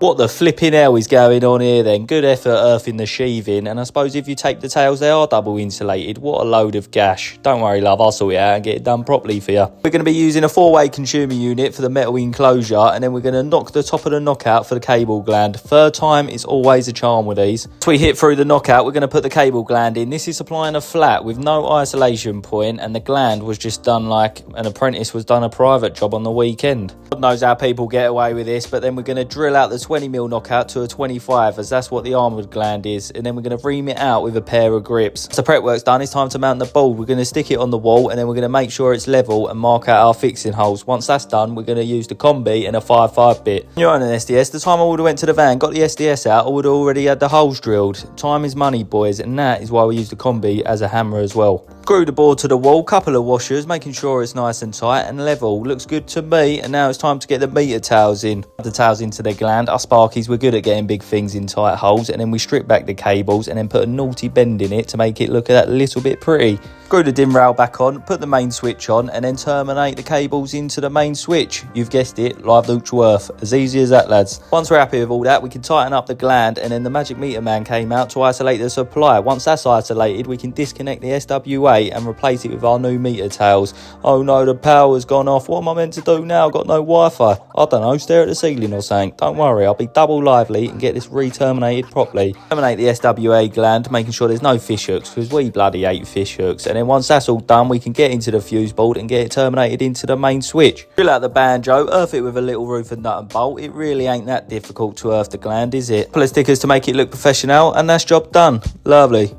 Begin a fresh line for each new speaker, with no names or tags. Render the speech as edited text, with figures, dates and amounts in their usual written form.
What the flipping hell is going on here then? Good effort earthing the sheathing, and I suppose if you take the tails they are double insulated. What a load of gash. Don't worry love, I'll sort it out and get it done properly for you. We're going to be using a 4-way consumer unit for the metal enclosure, and then we're going to knock the top of the knockout for the cable gland. Third time is always a charm with these. Once we hit through the knockout, we're going to put the cable gland in. This is supplying a flat with no isolation point, and the gland was just done like an apprentice was done a private job on the weekend. God knows how people get away with this, but then we're going to drill out the 20mm knockout to a 25, as that's what the armoured gland is, and then we're going to ream it out with a pair of grips. So prep work's done, it's time to mount the board. We're going to stick it on the wall, and then we're going to make sure it's level and mark out our fixing holes. Once that's done, we're going to use the combi and a 5.5 bit. You're on an SDS. The time I would have went to the van, got the SDS out, I would have already had the holes drilled. Time is money, boys, and that is why we use the combi as a hammer as well. Screw the board to the wall, couple of washers, making sure it's nice and tight and level. Looks good to me, and now it's time to get the meter tails in. The tails into their gland. Us Sparkies, we're good at getting big things in tight holes, and then we strip back the cables and then put a naughty bend in it to make it look a little bit pretty. Screw the DIN rail back on, put the main switch on, and then terminate the cables into the main switch. You've guessed it, live Luchworth. As easy as that, lads. Once we're happy with all that, we can tighten up the gland, and then the magic meter man came out to isolate the supply. Once that's isolated, we can disconnect the SWA and replace it with our new meter tails. Oh no, the power's gone off. What am I meant to do now? Got no Wi-Fi. I don't know, stare at the ceiling or something. Don't worry, I'll be double lively and get this re-terminated properly. Terminate the SWA gland, making sure there's no fish hooks, because we bloody hate fish hooks. And then once that's all done, we can get into the fuse board and get it terminated into the main switch. Drill out the banjo, earth it with a little Rutherford nut and bolt. It really ain't that difficult to earth the gland, is it? Couple of stickers to make it look professional, and that's job done. Lovely.